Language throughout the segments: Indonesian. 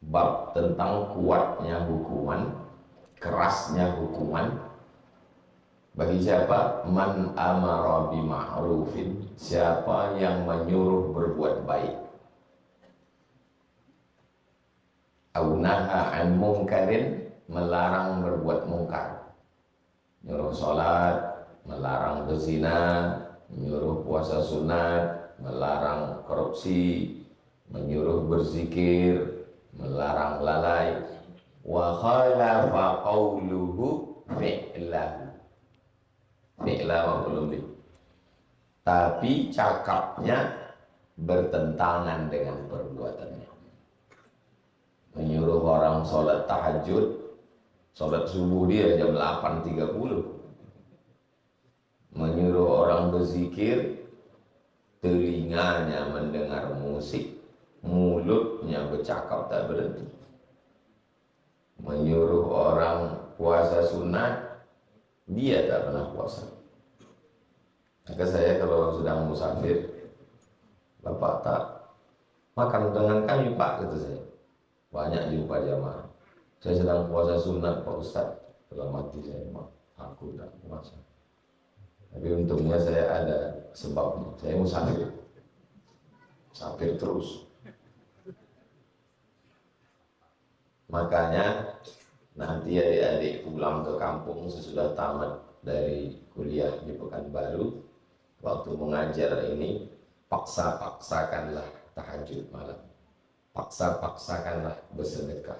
bab tentang kuatnya hukuman, kerasnya hukuman bagi siapa? Man amara bima'rufin, siapa yang menyuruh berbuat baik, au naha an munkarin, melarang berbuat mungkar, nyuruh sholat, melarang berzina, menyuruh puasa sunat, melarang korupsi, menyuruh berzikir, melarang lalai, wa khalafa qawluhu fi'lahu, fi'lahu belum di, tapi cakapnya bertentangan dengan perbuatannya. Menyuruh orang sholat tahajud, sholat subuh dia jam 8.30, menyuruh orang berzikir, telinganya mendengar musik, mulutnya bercakap tak berhenti. Menyuruh orang puasa sunat, dia tak pernah puasa. Maka saya kalau sedang musafir, Bapak tak makan dengan kami Pak, kata saya. Banyak jumpa jamaah. Saya sedang puasa sunat Pak Ustaz. Dalam hati saya, aku tak puasa. Tapi untungnya saya ada sebabnya. Saya musafir. Musafir terus. Makanya nanti adik-adik pulang ke kampung sesudah tamat dari kuliah di Pekanbaru, waktu mengajar ini, paksa-paksakanlah tahajud malam, paksa-paksakanlah bersedekah,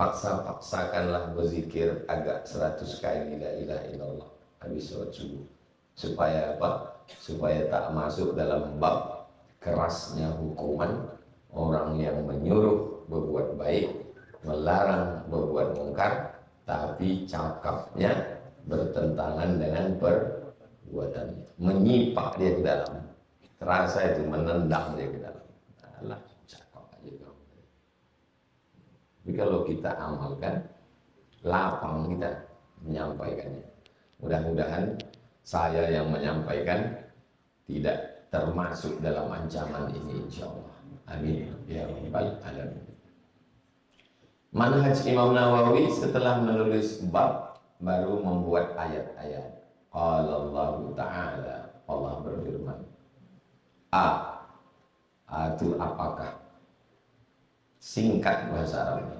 paksa-paksakanlah berzikir agak 100 kali la ilaha illallah habis sholat subuh. Supaya apa? Supaya tak masuk dalam bab kerasnya hukuman orang yang menyuruh berbuat baik, melarang berbuat mungkar, tapi cakapnya bertentangan dengan perbuatannya, menyipak dia ke dalam, terasa itu menendang dia ke dalam. Alah, cakap aja kamu. Tapi kalau kita amalkan, lapang kita menyampaikannya. Mudah-mudahan saya yang menyampaikan tidak termasuk dalam ancaman ini, insyaallah. Amin ya rabbal alamin. Manhaj Imam Nawawi setelah menulis bab baru membuat ayat-ayat. Qala Allah Ta'ala, Allah berfirman, itu apakah? Singkat bahasa Arabnya,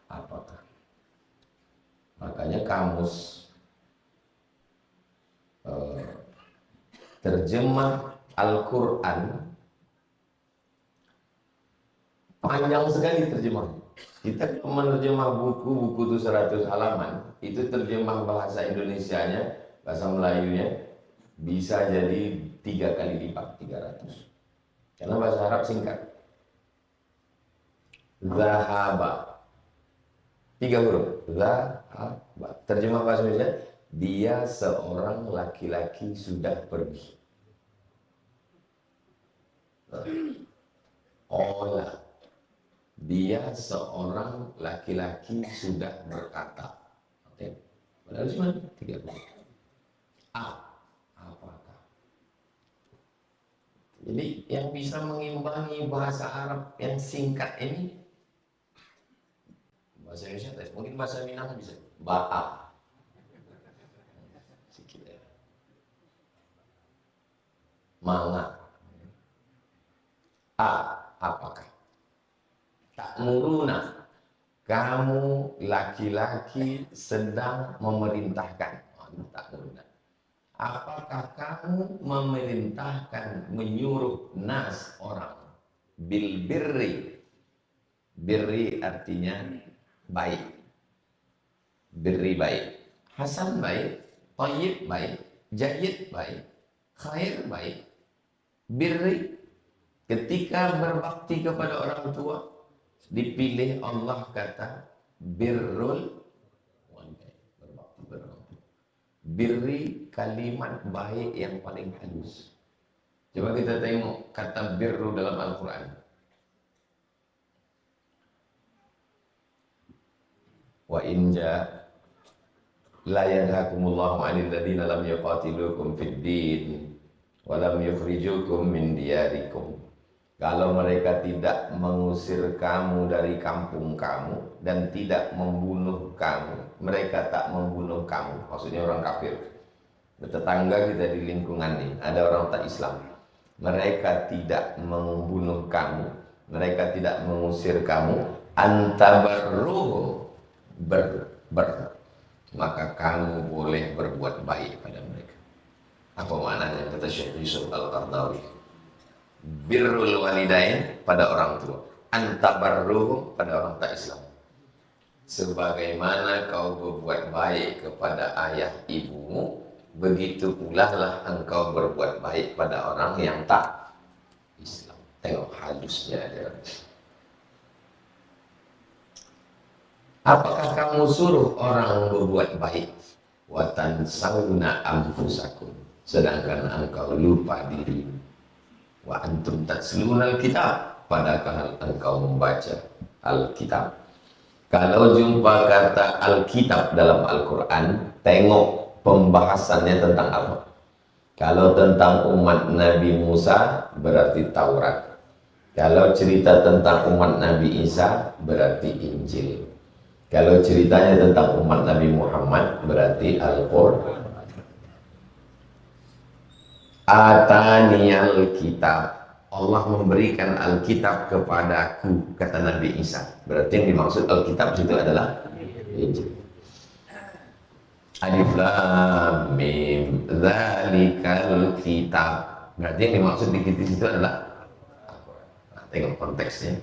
apakah? Makanya kamus terjemah Al-Quran panjang sekali terjemahnya. Kita menerjemah buku-buku itu 100 halaman, itu terjemah bahasa Indonesianya, bahasa Melayunya bisa jadi 3 kali lipat, 300. Karena bahasa Arab singkat. Zahaba, 3 huruf. Zahaba. Terjemah bahasa Indonesia, dia seorang laki-laki sudah pergi. Olah, dia seorang laki-laki sudah berkata. Oke. Padahal cuma 3 huruf. Apakah? Jadi yang bisa mengimbangi bahasa Arab yang singkat ini, bahasa Indonesia, mungkin bahasa Minang bisa. Ba'a. Sikit ya. Manga. Apakah? Ta'muruna, kamu laki-laki sedang memerintahkan. Ta'muruna. Apakah kamu memerintahkan, menyuruh nas, orang, bil birri? Birri artinya baik. Birri baik. Hasan baik, thayyib baik, jayyid baik, khair baik. Birri, ketika berbakti kepada orang tua, dipilih Allah kata birrul walidain, berbakti kepada orang tua. Birri, kalimat baik yang paling halus. Coba kita tengok kata birru dalam Al-Quran. Wa inja la yanhakumullahu 'anil ladzina lam yuqatilukum fid din wa lam yukhrijukum min diyarikum. Kalau mereka tidak mengusir kamu dari kampung kamu dan tidak membunuh kamu, mereka tak membunuh kamu. Maksudnya orang kafir. Tetangga kita di lingkungan ini, ada orang tak Islam. Mereka tidak membunuh kamu, mereka tidak mengusir kamu, antabarruhum, maka kamu boleh berbuat baik pada mereka. Apa maknanya? Kata Syekh Yusuf Al-Qaradawi, birrul walidain pada orang tua, antabarruhum pada orang tak Islam. Sebagaimana kau berbuat baik kepada ayah ibumu, begitu pula lah engkau berbuat baik pada orang yang tak Islam. Tengok halusnya dia. Apakah kamu suruh orang berbuat baik, wa tansawna anfusakum, sedangkan engkau lupa diri, wa antum tatlunal kitab, padahal engkau membaca Alkitab. Kalau jumpa kata Alkitab dalam Al-Quran, tengok pembahasannya tentang apa. Kalau tentang umat Nabi Musa, berarti Taurat. Kalau cerita tentang umat Nabi Isa, berarti Injil. Kalau ceritanya tentang umat Nabi Muhammad, berarti Al-Quran. Ataniyal kitab, Allah memberikan Alkitab kepadaku, kata Nabi Isa. Berarti yang dimaksud Alkitab itu adalah Injil. Alif Lam Mim, dzalikal kitab. Berarti yang dimaksud di situ adalah Al-Quran. Nah, tengok konteksnya.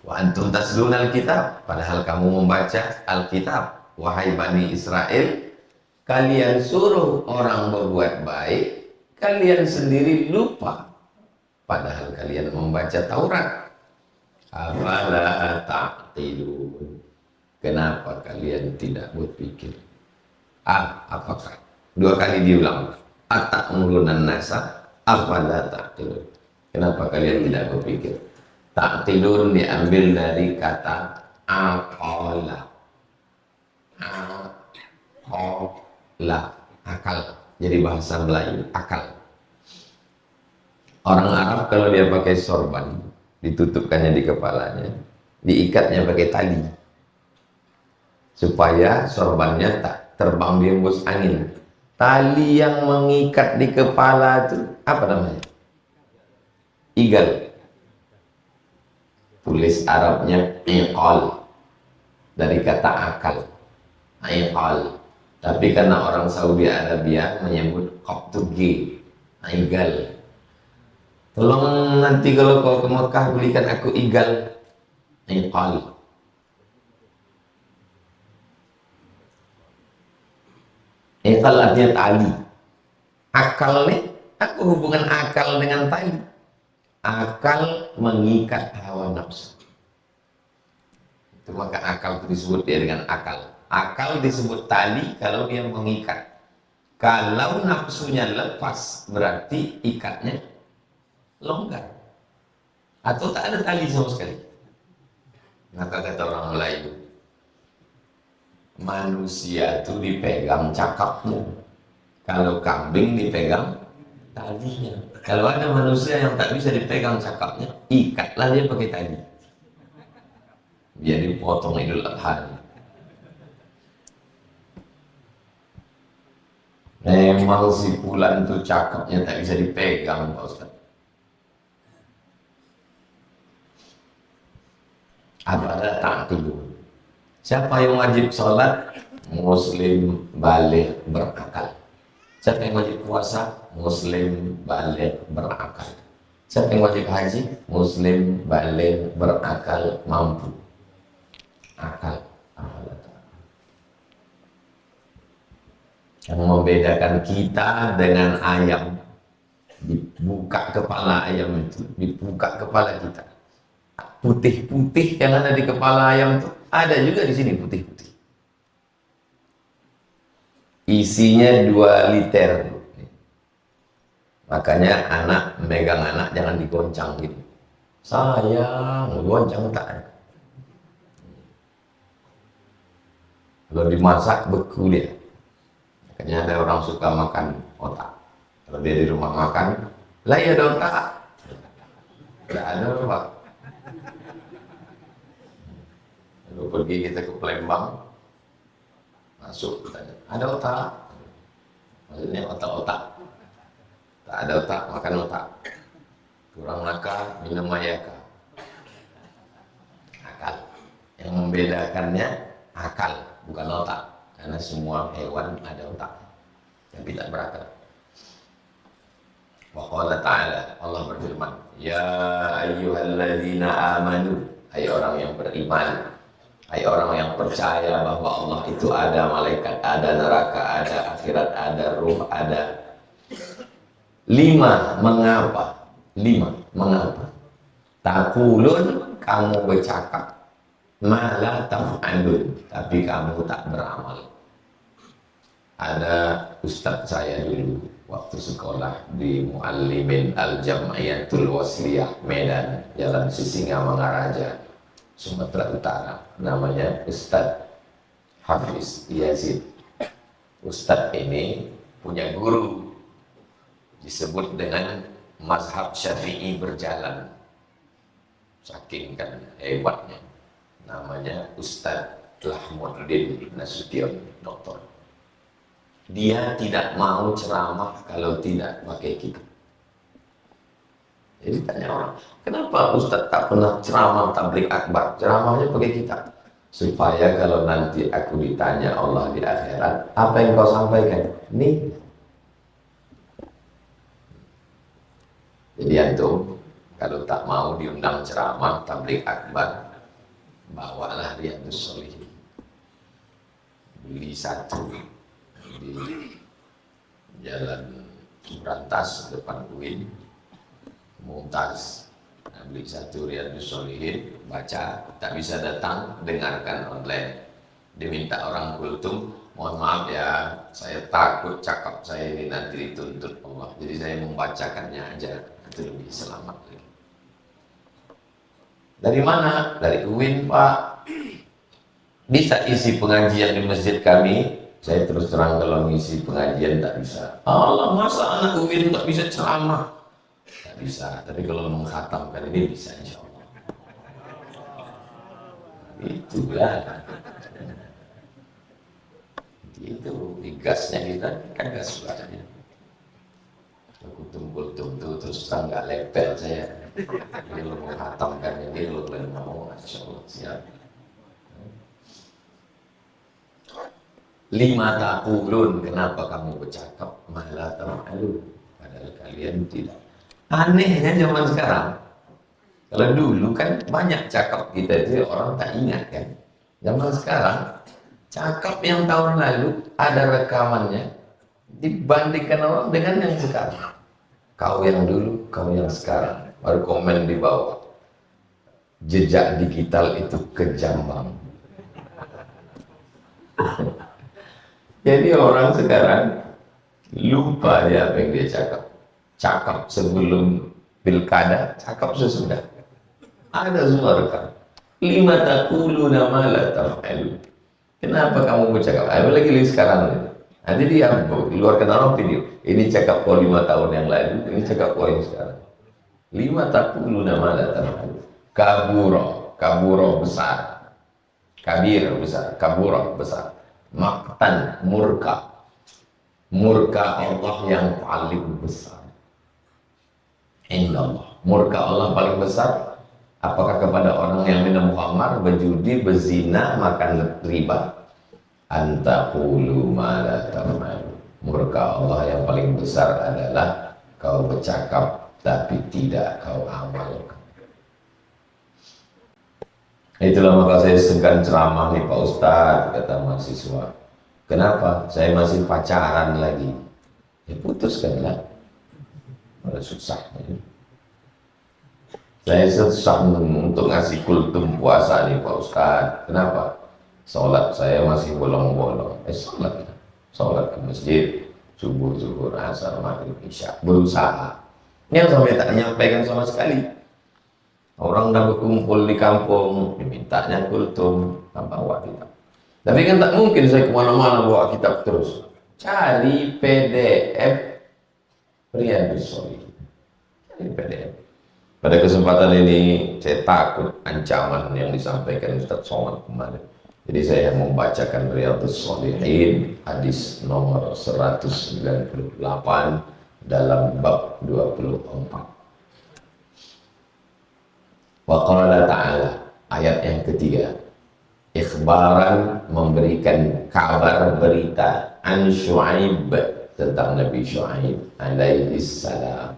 Wa antum taslunal kitab, padahal kamu membaca Alkitab. Wahai Bani Israel, kalian suruh orang berbuat baik, kalian sendiri lupa, padahal kalian membaca Taurat. Afala ta'qilun, kenapa kalian tidak berpikir? Apakah? Dua kali diulang. Atamrunan nasa afala ta'qilun, kenapa kalian tidak berpikir? Ta'qilun diambil dari kata aqala. Aqala, akal. Jadi bahasa Melayu, akal. Orang Arab kalau dia pakai sorban, ditutupkannya di kepalanya, diikatnya pakai tali, supaya sorbannya tak terbang di hembus angin. Tali yang mengikat di kepala itu apa namanya? Igal. Tulis Arabnya iqal, dari kata akal, iqal. Tapi karena orang Saudi Arabia menyebut qattugi, igal. Tolong nanti kalau kau ke Mekah belikan aku igal, iqal. Iqal artinya tali. Akal nih, aku hubungan akal dengan tali. Akal mengikat hawa nafsu. Itu maka akal itu disebut dia dengan akal. Akal disebut tali kalau dia mengikat. Kalau nafsunya lepas, berarti ikatnya longgar. Atau tak ada tali sama sekali. Maka kata orang Melayu, manusia itu dipegang cakapmu. Kalau kambing dipegang talinya. Kalau ada manusia yang tak bisa dipegang cakapnya, ikatlah dia pakai tali. Biar dipotong Idul Adha. Memang si Fulan itu cakapnya tak bisa dipegang, Pak Ustaz. Apa tak tidur? Siapa yang wajib sholat? Muslim balik berakal. Siapa yang wajib puasa? Muslim balik berakal. Siapa yang wajib haji? Muslim balik berakal mampu. Akal. Yang membedakan kita dengan ayam, dibuka kepala ayam itu, dibuka kepala kita. Putih-putih yang ada di kepala ayam itu ada juga di sini putih-putih. Isinya 2 liter. Makanya anak megang anak jangan digoncang gitu. Sayang, goncang tak. Kalau dimasak beku dia. Makanya ada orang suka makan otak. Kalau dia di rumah makan, lah ya ada otak. Tidak ada Pak. Lalu pergi kita ke Palembang, masuk tanya, ada otak? Maksudnya otak-otak. Tak ada otak, makan otak. Kurang nakal, minum mayaka. Akal. Yang membedakannya akal, bukan otak. Karena semua hewan ada otak, tapi tak berakal. Wa qala ta'ala, Allah berfirman, ya ayyuhalladzina amanu, hai orang yang beriman, hai orang yang percaya bahwa Allah itu ada, malaikat ada, neraka ada, akhirat ada, ruh ada. 5, mengapa? 5, mengapa? Taqulun, kamu bercakap, ma la taf'alun, tapi kamu tak beramal. Ada ustadz saya dulu waktu sekolah di Muallimin Al-Jam'iyatul Wasliyah Medan, Jalan Sisingamangaraja, Sumatera Utara. Namanya Ustadz Hafiz Yazid. Ustadz ini punya guru disebut dengan mazhab Syafi'i berjalan, saking kan hebatnya. Namanya Ustadz Lahmuddin Nasution, doktor. Dia tidak mau ceramah kalau tidak pakai kitab. Jadi tanya orang, kenapa Ustadz tak pernah ceramah tabligh akbar? Ceramahnya pakai kitab. Supaya kalau nanti aku ditanya Allah di akhirat, apa yang kau sampaikan? Nih. Jadi antum, kalau tak mau diundang ceramah tabligh akbar, bawalah Riyadhus Shalihin. Beli satu di Jalan Berantas depan UIN, Mumtaz. Beli satu Riyadhus Shalihin, baca, tak bisa datang, dengarkan online. Diminta orang kultum, mohon maaf ya, saya takut cakap saya ini nanti dituntut Allah, jadi saya membacakannya aja, itu lebih selamat lagi. Dari mana? Dari UIN Pak. Bisa isi pengajian di masjid kami? Saya terus terang kalau ngisi pengajian tak bisa. Allah, masa anak UIN tak bisa ceramah? Tak bisa, tapi kalau mengkhatamkan ini bisa insya Allah. Itulah. Itu, digasnya kita kan gas suaranya. Aku tumpul-tumpul tuh terus terang nggak lepel saya. Ini lo menghatamkan ini lo kalian mau, insya Allah siap. 5 taqulun, kenapa kamu bercakap malah taf'alun, padahal kalian tidak. Anehnya zaman sekarang, kalau dulu kan banyak cakap kita itu orang tak ingat kan. Zaman sekarang cakap yang tahun lalu ada rekamannya dibandingkan orang dengan yang sekarang. Kau yang dulu, kau yang sekarang. Baru komen di bawah, jejak digital itu kejam banget. Jadi orang sekarang lupa ya apa yang dia cakap. Cakap sebelum pilkada, cakap sesudah. Ada semua rekam. 5 taquluna ma la taf'alun. Kenapa kamu bercakap? Ayo lagi sekarang. Nanti dia keluarkan orang video. Ini cakap kau 5 tahun yang lalu, ini cakap kau yang sekarang. 5 taquluna ma la taf'alun. Kaburo besar. Kabir besar, kaburo besar. Maktan, murka Allah yang paling besar. Inna Allah, murka Allah paling besar. Apakah kepada orang yang minum khamar, berjudi, berzina, makan riba? Antaqulu ma la taf'alun. Murka Allah yang paling besar adalah kau bercakap tapi tidak kau amalkan. Itulah maka saya segan ceramah nih Pak Ustadz, kata mahasiswa. Kenapa? Saya masih pacaran lagi. Ya putuskanlah. Ada susah. Saya susah untuk ngasih kultum puasa nih Pak Ustadz. Kenapa? Sholat saya masih bolong-bolong. Sholat ke masjid, subuh, zuhur, asar, maghrib, isya. Berusaha. Yang sampai tak nyampaikan sama sekali. Orang dah berkumpul di kampung, dimintanya kultum, bawa kitab. Tapi kan tak mungkin saya kemana-mana bawa kitab terus. Cari PDF Riyadhus Shalihin. Cari PDF. Pada kesempatan ini saya takut ancaman yang disampaikan Ustaz Somad kemarin. Jadi saya membacakan Riyadhus Shalihin hadis nomor 198 dalam bab 24. Wa qala ta'ala, ayat yang ketiga, ikhbaran, memberikan kabar, berita, an Syu'aib, tentang Nabi Syu'aib alaihi salam.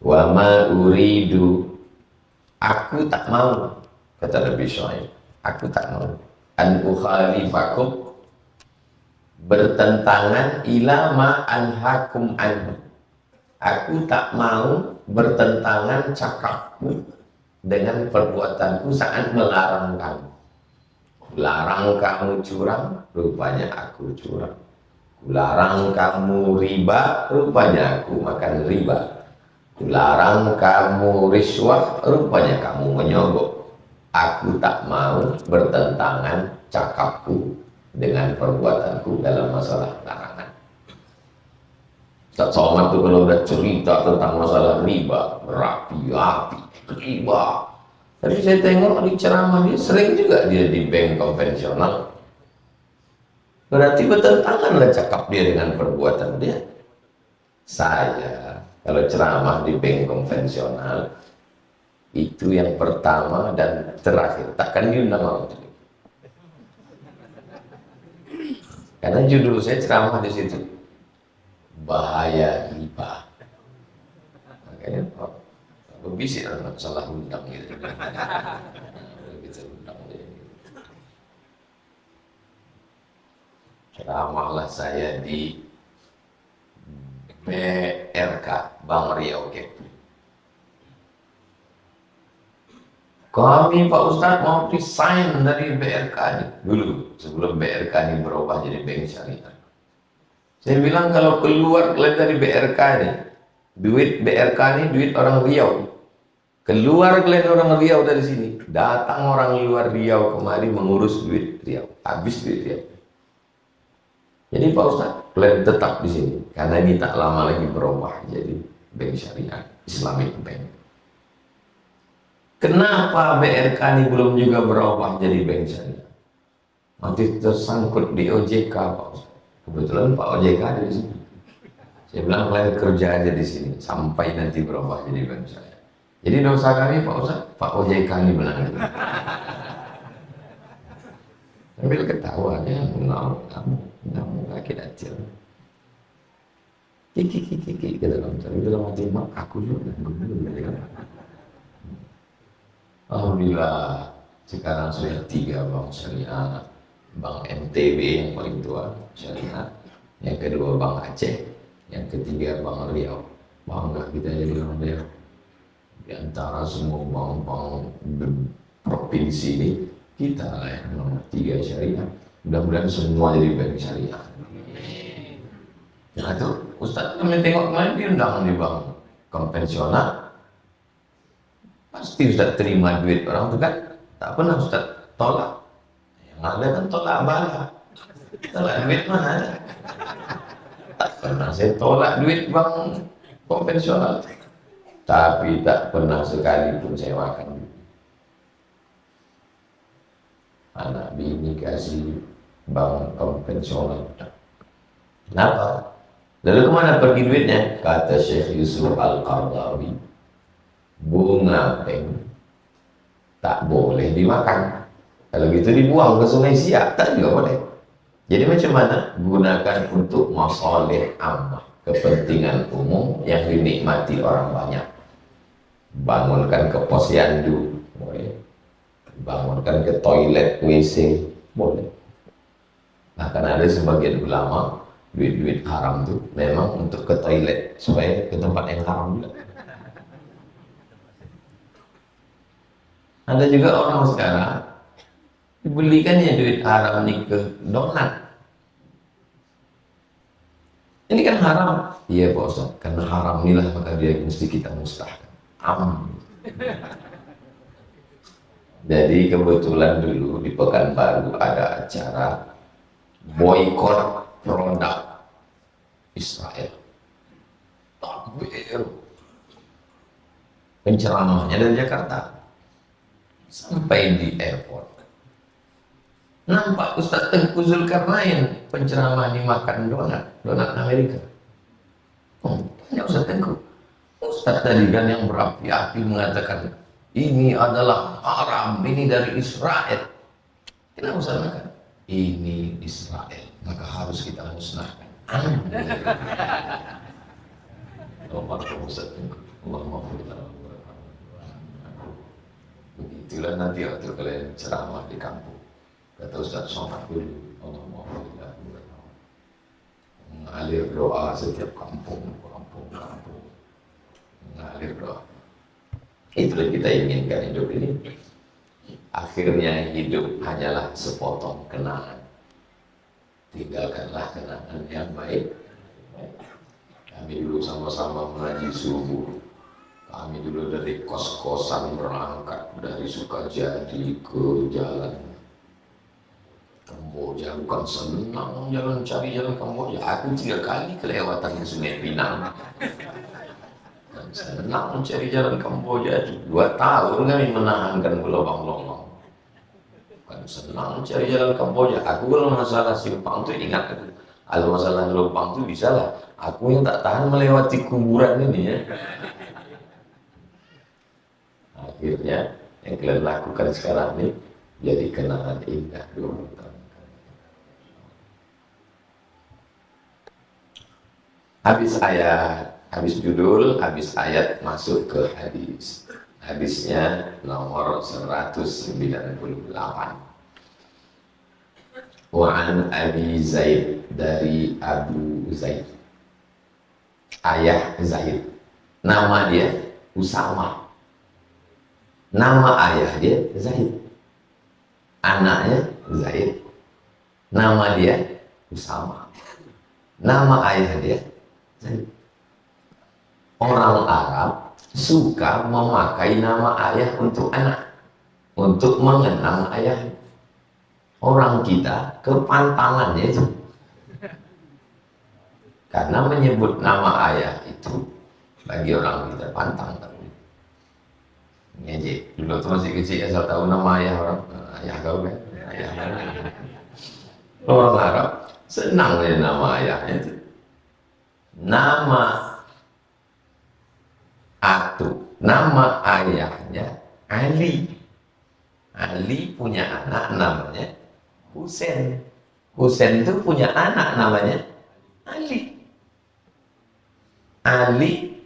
Wa ma uridu, aku tak mau, kata Nabi Syu'aib, aku tak mau, an ukhalifakum, bertentangan, ila ma anhakum anhu, aku tak mau bertentangan cakapku dengan perbuatanku saat melarang kamu. Larang kamu curang, rupanya aku curang. Larang kamu riba, rupanya aku makan riba. Larang kamu riswah, rupanya kamu menyogok. Aku tak mau bertentangan cakapku dengan perbuatanku dalam masalah larangan. Ustaz Somad itu kalau udah cerita tentang masalah riba, berapi-api, riba. Tapi saya tengok di ceramah dia sering juga dia di bank konvensional. Berarti bertentangan lah cakap dia dengan perbuatan dia. Saya kalau ceramah di bank konvensional itu yang pertama dan terakhir, takkan diundang orang. Karena judul saya ceramah di situ, bahaya riba. Makanya berbisik orang salah undang gitu. Kita undang dia. Ceramahlah saya di BRK, Bank Riau Kepri. Kami Pak Ustadz mau resign dari BRK ini. Dulu sebelum BRK ini berubah jadi bank syariah. Saya bilang kalau keluar kalian dari BRK ini, duit BRK ini duit orang Riau. Keluar kalian orang Riau dari sini, datang orang luar Riau kemari mengurus duit Riau, habis duit Riau. Jadi Pak Ustadz, kalian tetap di sini karena ini tak lama lagi berubah jadi bank syariah, Islamic Bank. Kenapa BRK ini belum juga berubah jadi bank syariah? Nanti tersangkut di OJK Pak Ustadz. Kebetulan Pak OJK ada di sini. Saya bilang kalian kerja aja di sini sampai nanti berubah jadi bank syariah. Jadi dosa kami Pak Ustadz, Pak OJK ini bilang gitu. Sambil ketawa ya, kamu kaki kecil. Kiki gitu kan. Tapi dalam hati mak aku juga gitu. Alhamdulillah sekarang sudah 3 bank syariah. Bank NTB yang paling tua syariah, yang kedua Bank Aceh, yang ketiga Bank Riau. Bangga kita jadi orang Riau. Di antara semua bank-bank provinsi ini, kita lah yang nomor 3 syariah. Mudah-mudahan semua jadi bank syariah. Nah itu Ustadz kami tengok kemarin diundang di bank konvensional, pasti Ustadz terima duit orang itu kan, tak pernah Ustadz tolak. Yang ada kan tolak bala, tolak duit mana ada. Tak pernah saya tolak duit bank konvensional, tapi tak pernah sekalipun saya makan. Anak bini kasih bank konvensional. Kenapa? Lalu kemana pergi duitnya? Kata Syekh Yusuf Al-Qardawi, bunga bank tak boleh dimakan. Kalau gitu dibuang ke Sungai Siak, tak juga boleh. Jadi macam mana? Gunakan untuk masalih ammah, kepentingan umum yang dinikmati orang banyak. Bangunkan ke posyandu, boleh. Bangunkan ke toilet WC, boleh. Bahkan ada sebagian ulama, duit-duit haram itu memang untuk ke toilet, supaya ke tempat yang haram juga. Ada juga orang sekarang dibelikannya duit haram ini ke donat. Ini kan haram. Iya Pak Ustaz, karena haram inilah maka dia mesti kita mustahkan. Aman. Jadi kebetulan dulu di Pekanbaru ada acara boykot produk Israel. Takbir. penceramahnya dari Jakarta. Sampai di airport, nampak Ustadz Tengku Zulkarnain penceramah dimakan donat Amerika. Tanya Ustadz Tengku, Ustadz tadi kan yang berapi-api mengatakan ini adalah haram, ini dari Israel. Kenapa Ustadz makan? Ini Israel, maka harus kita musnahkan. Begitulah nanti waktu kalian ceramah di kampung, kata Ustaz Somad dulu, Allahumma mengalir doa setiap kampung, mengalir doa. Itulah kita inginkan hidup ini. Akhirnya hidup hanyalah sepotong kenangan. Tinggalkanlah kenangan yang baik. Kami dulu sama-sama mengaji subuh. Kami dulu dari kos-kosan berangkat dari Sukajadi ke jalan Kamboja. Bukan senang cari jalan Kamboja. Aku 3 kali kelewatan ke Sungai Pinang. Dan senang mencari jalan Kamboja. 2 tahun kami menahankan lubang-lubang. Bukan senang mencari jalan Kamboja. Aku kalau masalah simpang itu ingat aku. Kalau masalah lubang itu bisa lah. Aku yang tak tahan melewati kuburan ini ya. Akhirnya yang kalian lakukan sekarang ini jadi kenangan indah 20 tahun. Habis judul, habis ayat, masuk ke hadis. Hadisnya nomor 198. Wa'an Abi Zaid, dari Abu Zaid, ayah Zaid. Nama dia Usama. Nama ayah dia Zaid, anaknya Zaid. Nama dia Usama. Nama ayah dia Zaid. Orang Arab suka memakai nama ayah untuk anak, untuk mengenang ayah. Orang kita kepantangannya itu, karena menyebut nama ayah itu bagi orang kita pantang. Ngejek, dulu tuh masih kecil asal tahu nama ayah orang, ayah kau kan, ayah kau. Orang Arab senang dengan nama ayahnya itu. Nama nama ayahnya Ali. Ali punya anak namanya Husain. Husain itu punya anak namanya Ali. Ali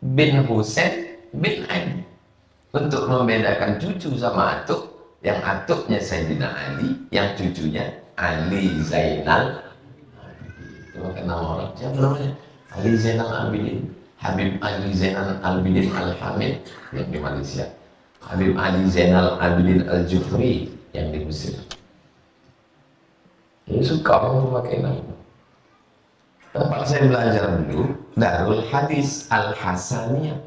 bin Husain bin Ali. Untuk membedakan cucu sama atuk, yang atuknya Sayyidina Ali, yang cucunya Ali Zainal Abidin. Itu maka nama orang siapa namanya? Ali Zainal Abidin, Habib Ali Zainal Abidin Al-Hamid yang di Malaysia, Habib Ali Zainal Abidin Al-Jufri yang di Mesir. Ini suka orang memakai nama. Tempat saya belajar dulu, Darul Hadis Al-Hasaniyah,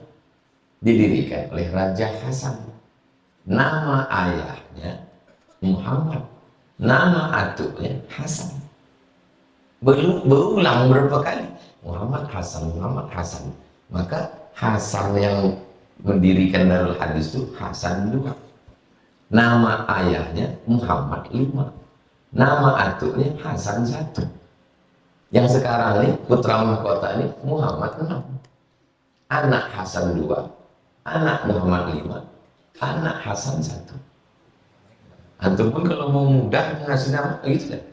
didirikan oleh Raja Hasan. Nama ayahnya Muhammad, nama atuknya Hasan. Berulang berapa kali Muhammad Hasan, Muhammad Hasan. Maka Hasan yang mendirikan Darul Hadis itu Hasan 2. Nama ayahnya Muhammad 5. Nama atuknya Hasan 1. Yang sekarang ini putra mahkota ini Muhammad 6. Anak Hasan 2, anak Muhammad 5, anak Hasan 1. Antum pun kalau mau mudah ngasih nama gitu kan.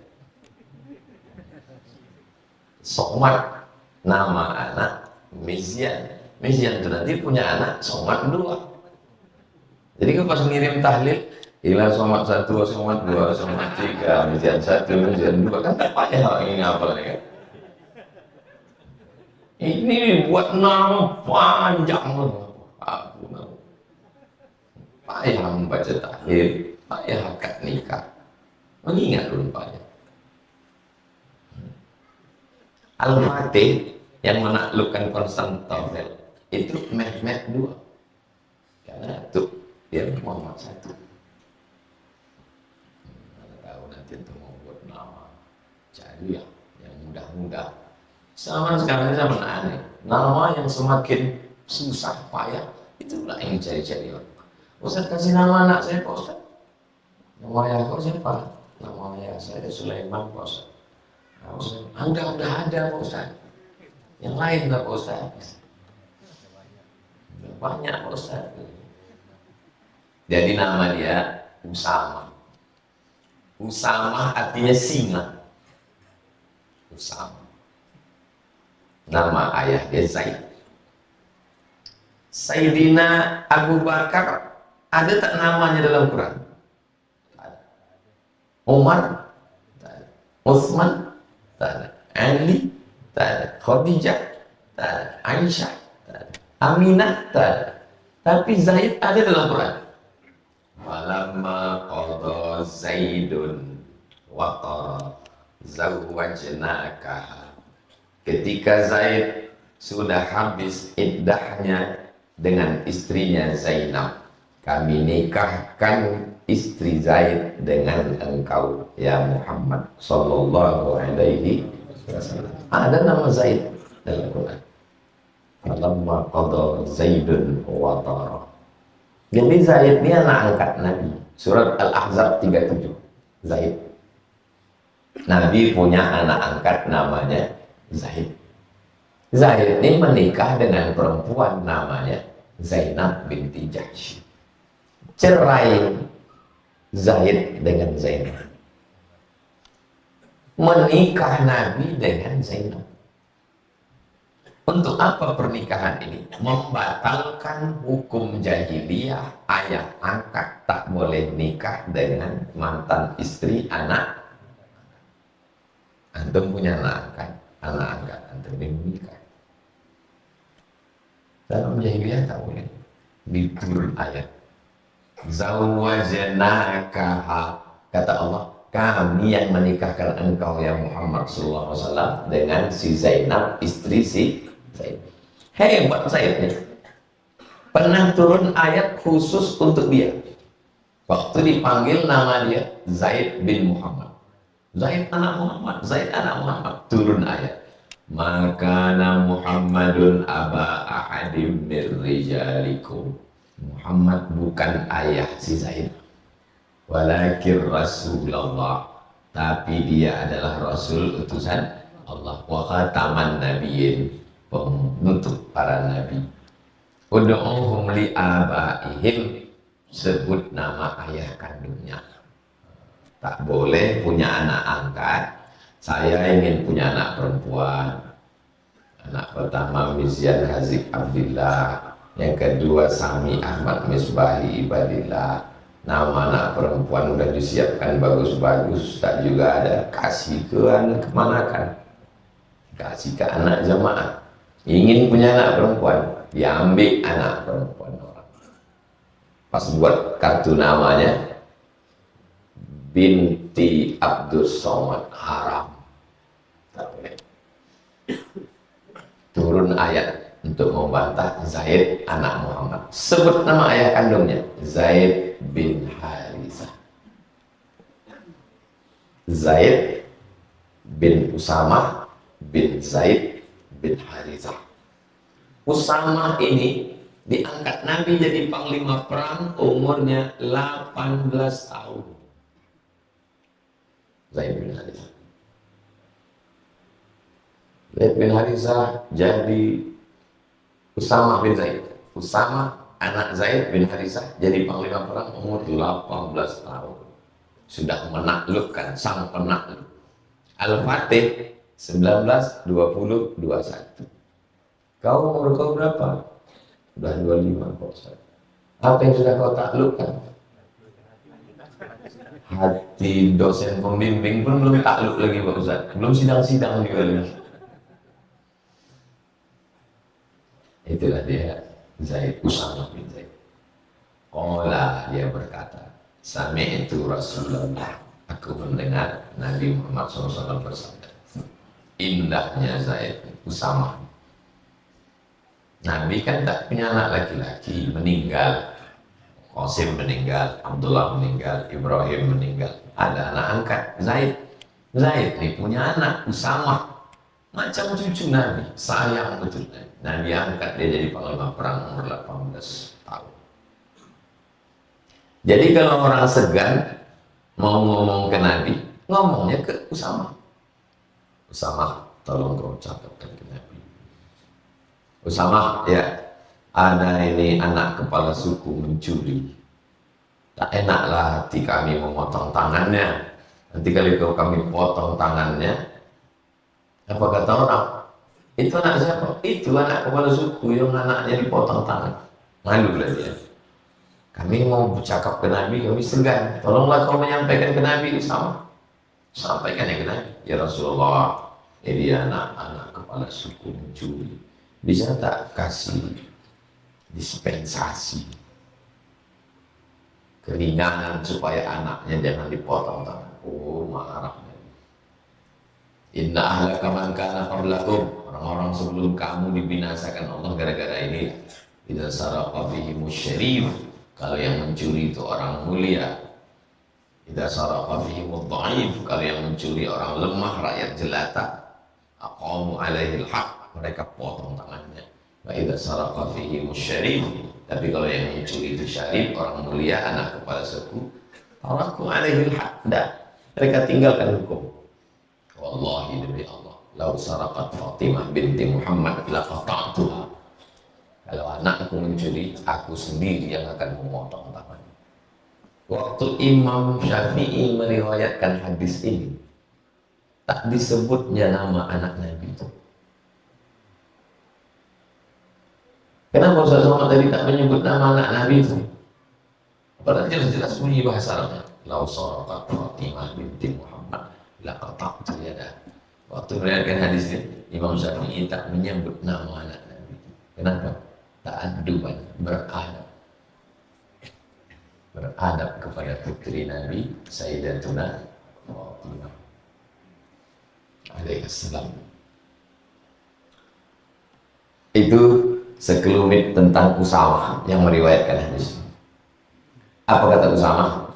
Somad, nama anak Mizyan. Mizyan itu nanti punya anak Somad 2. Jadi kalau pas ngirim tahlil, Ila Somad 1, Somad 2, Somad 3, Mizyan 1, Mizyan 2, kan tak payah ini apa nih kan. Ini buat nama panjang loh. Payah membaca tahlil, payah akad nikah, mengingat dulu payah. Al-Fatih yang menaklukkan Konstantinopel itu Mehmet 2, karena itu dia Muhammad 1. Mana tahu nanti itu mau buat nama, cari yang mudah-mudah. Sama sekarang sama aneh, nama yang semakin susah payah Itulah yang cari-cari orang. Ustaz kasih nama anak saya Pak Ustaz. Nama ayah kau siapa? Nama ayah saya Sulaiman Pak Ustaz. Nah, Ustaz, udah ada Pak Ustaz. Yang lain nggak Pak Ustaz? Banyak Pak Ustaz. Jadi nama dia Usama. Usama artinya singa. Usama. Nama ayah dia Zaid. Sayyidina Abu Bakar ada tak namanya dalam Quran? Umar, tak ada. Utsman, tak ada. Ali, tak ada. Khadijah, tak ada. Aisyah, tak ada. Aminah, tak ada. Tapi Zaid ada dalam Quran. Walamma qadha Zaidun waqara zawwajnaka. Ketika Zaid sudah habis iddahnya dengan istrinya Zainab, kami nikahkan istri Zaid dengan engkau ya Muhammad sallallahu alaihi wasallam. Ada nama Zaid dalam Quran. Falamma qadha Zaidun waqara. Jadi Zaid ini anak angkat Nabi. Surat Al-Ahzab 37. Zaid. Nabi punya anak angkat namanya Zaid. Zaid ini menikah dengan perempuan namanya Zainab binti Jahsy. Cerai Zaid dengan Zainab. Menikah Nabi dengan Zainab. Untuk apa pernikahan ini? Membatalkan hukum jahiliyah, ayah angkat tak boleh nikah dengan mantan istri anak. Antum punya anak angkat antum ini menikah. Dalam jahiliyah tak boleh. Diturun ayat. Zawwajnakaha, kata Allah, kami yang menikahkan engkau ya Muhammad sallallahu alaihi wasallam dengan si Zainab, istri si Zaid. Hebat Zaid nih. Pernah turun ayat khusus untuk dia. Waktu dipanggil nama dia Zaid bin Muhammad. Zaid anak Muhammad, Zaid anak Muhammad. Turun ayat. Maka Muhammadun aba ahadim mir rijalikum. Muhammad bukan ayah si Zaid. Walakin Rasulullah, tapi dia adalah Rasul utusan Allah. Wa khataman nabiyyin, penutup para nabi. Ud'uhum li abaihim, sebut nama ayah kandungnya. Tak boleh punya anak angkat. Saya ingin punya anak perempuan. Anak pertama Mizyan Hazik Abdillah, yang kedua Sami Ahmad Misbahi Ibadillah. Nama anak perempuan udah disiapkan bagus-bagus, tak juga ada. Kasih ke anak kemanakan? Kasih ke anak jamaah. Ingin punya anak perempuan, diambil anak perempuan orang. Pas buat kartu namanya binti Abdus Somad, haram. Tak boleh. Turun ayat untuk membantah Zaid anak Muhammad. Sebut nama ayah kandungnya, Zaid bin Harisah. Zaid bin Usama bin Zaid bin Harisah. Usama ini diangkat Nabi jadi panglima perang, umurnya 18 tahun. Zaid bin Harisah. Zaid bin Harisah jadi Usama bin Zaid. Usama anak Zaid bin Harisah jadi panglima perang umur 18 tahun. Sudah menaklukkan sang penakluk. Al-Fatih 19, 20, 21. Umur kau berapa? Sudah 25 Pak Ustaz. Apa yang sudah kau taklukkan? Hati dosen pembimbing pun belum takluk lagi Pak Ustaz. Belum sidang-sidang juga lagi. Itulah dia Zaid, Usama bin Zaid. Qala, dia berkata, sami'tu Rasulullah, aku mendengar Nabi Muhammad SAW bersabda. Indahnya Zaid, Usama. Nabi kan tak punya anak laki-laki, meninggal. Qasim meninggal, Abdullah meninggal, Ibrahim meninggal. Ada anak angkat, Zaid. Zaid ini punya anak, Usama. Macam cucu Nabi, sayang betul. Nabi angkat dia jadi panglima perang umur 18. Jadi kalau orang segan mau ngomong ke Nabi, ngomongnya ke Usama. Usama, tolong kau ucapkan ke Nabi. Usama, ya, ada ini anak kepala suku mencuri. Tak enaklah hati kami memotong tangannya. Nanti kalau kami potong tangannya, apa kata orang? Itu anak siapa? Itu anak kepala suku yang anaknya dipotong tangan. Malu lah dia. Kami mau bercakap ke Nabi, kami segan. Tolonglah kau menyampaikan ke Nabi Usama. Sampaikan ya ke Nabi. Ya Rasulullah, ini anak-anak kepala suku mencuri. Bisa tak kasih dispensasi keringanan supaya anaknya jangan dipotong tangan? Oh, marah. Inna ahlaka man kana qablakum, orang-orang sebelum kamu dibinasakan Allah gara-gara ini. Idza saraqa fihimus syarif, kalau yang mencuri itu orang mulia. Idza saraqa fihimud dhaif, kalau yang mencuri orang lemah, rakyat jelata. Aqamu alaihil haq, mereka potong tangannya. Wa idza saraqa fihimus syarif, tapi kalau yang mencuri itu syarif, orang mulia, anak kepala suku, taraku alaihil haq, mereka tinggalkan hukum. Wallahi demi Allah, lau saraqat Fatimah binti Muhammad laqata'tuha. Kalau anakku mencuri, aku sendiri yang akan memotong tangannya. Waktu Imam Syafi'i meriwayatkan hadis ini, tak disebutnya nama anak Nabi itu. Kenapa Ustaz Somad tadi tak menyebut nama anak Nabi itu? Padahal jelas-jelas bunyi bahasa Arabnya. Lau saraqat Fatimah binti Muhammad laqata'tu yadah. Waktu meriwayatkan hadis ini, Imam Syafi'i tak menyebut nama anak Nabi. Kenapa? Ta'adduban, beradab kepada putri Nabi Sayyidatuna Fatimah alaihissalam. Itu sekelumit tentang Usama yang meriwayatkan hadis. Apa kata Usama?